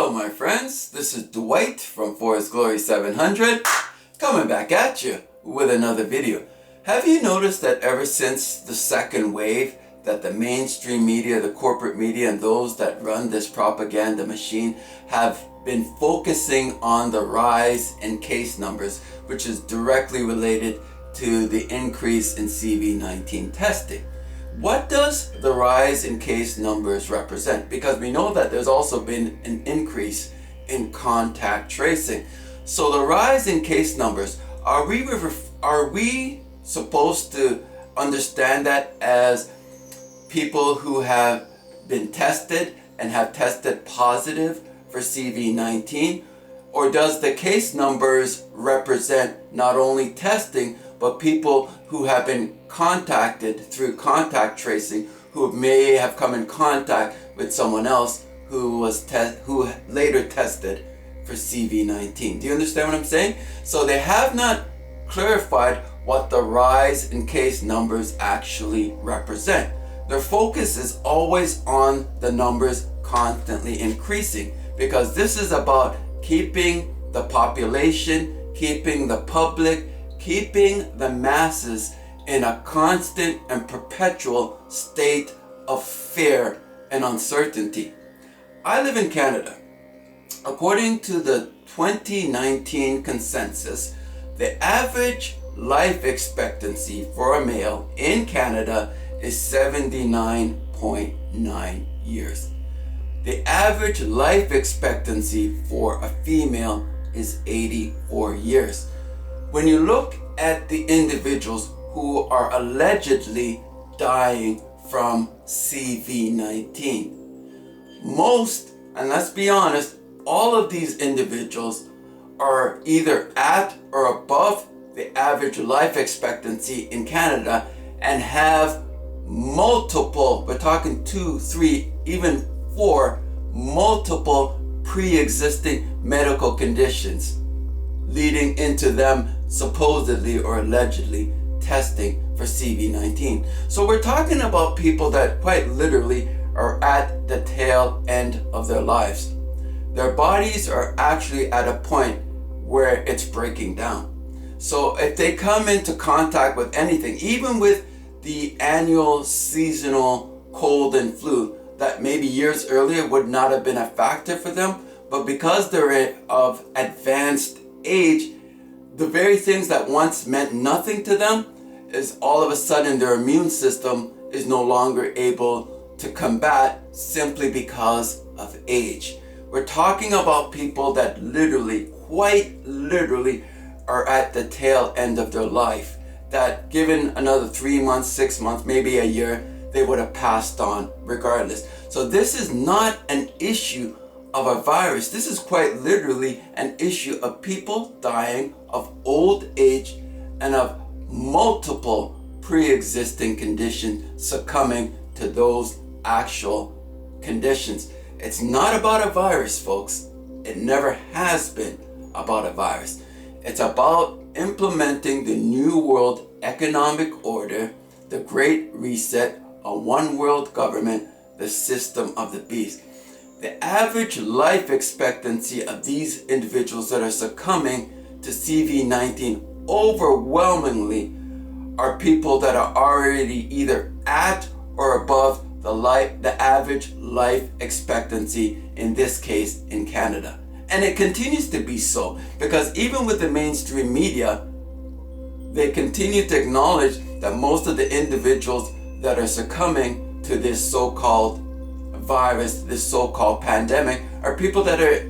Hello my friends, this is Dwight from Forest Glory 700 coming back at you with another video. Have you noticed that ever since the second wave that the mainstream media, the corporate media, and those that run this propaganda machine have been focusing on the rise in case numbers, which is directly related to the increase in CV-19 testing? What does the rise in case numbers represent? Because we know that there's also been an increase in contact tracing. So the rise in case numbers, are we supposed to understand that as people who have been tested and have tested positive for CV-19? Or does the case numbers represent not only testing, but people who have been contacted through contact tracing, who may have come in contact with someone else who later tested for CV-19? Do you understand what I'm saying? So they have not clarified what the rise in case numbers actually represent. Their focus is always on the numbers constantly increasing, because this is about keeping the population, keeping the public, keeping the masses in a constant and perpetual state of fear and uncertainty. I live in Canada. According to the 2019 consensus, the average life expectancy for a male in Canada is 79.9 years. The average life expectancy for a female is 84 years. When you look at the individuals who are allegedly dying from CV-19, most, and let's be honest, all of these individuals are either at or above the average life expectancy in Canada and have multiple, we're talking 2, 3, even 4, multiple pre-existing medical conditions leading into them supposedly or allegedly testing for CV-19. So we're talking about people that quite literally are at the tail end of their lives. Their bodies are actually at a point where it's breaking down. So if they come into contact with anything, even with the annual seasonal cold and flu that maybe years earlier would not have been a factor for them, but because they're of advanced age, the very things that once meant nothing to them is all of a sudden their immune system is no longer able to combat simply because of age. We're talking about people that literally, quite literally, are at the tail end of their life, that given another 3 months, 6 months, maybe a year, they would have passed on regardless. So this is not an issue of a virus. This is quite literally an issue of people dying of old age and of multiple pre-existing conditions succumbing to those actual conditions. It's not about a virus, folks. It never has been about a virus. It's about implementing the New World Economic Order, the Great Reset, a one world government, the system of the beast. The average life expectancy of these individuals that are succumbing to CV-19 overwhelmingly are people that are already either at or above the average life expectancy, in this case in Canada. And it continues to be so, because even with the mainstream media, they continue to acknowledge that most of the individuals that are succumbing to this so-called virus, this so-called pandemic, are people that are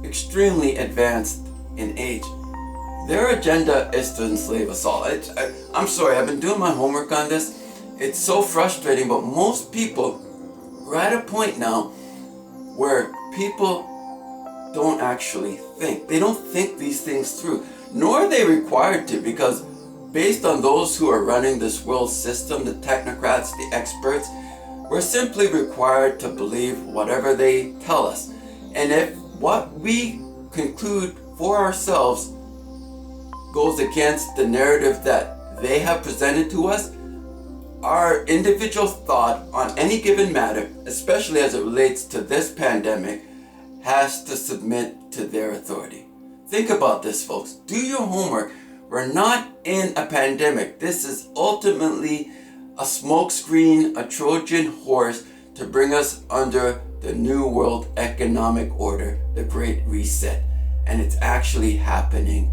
extremely advanced in age. Their agenda is to enslave us all. I'm sorry, I've been doing my homework on this. It's so frustrating, but most people are at a point now where people don't actually think. They don't think these things through, nor are they required to, because based on those who are running this world system, the technocrats, the experts, we're simply required to believe whatever they tell us. And if what we conclude for ourselves goes against the narrative that they have presented to us, our individual thought on any given matter, especially as it relates to this pandemic, has to submit to their authority. Think about this, folks. Do your homework. We're not in a pandemic. This is ultimately a smokescreen, a Trojan horse to bring us under the New World Economic Order, the Great Reset. And it's actually happening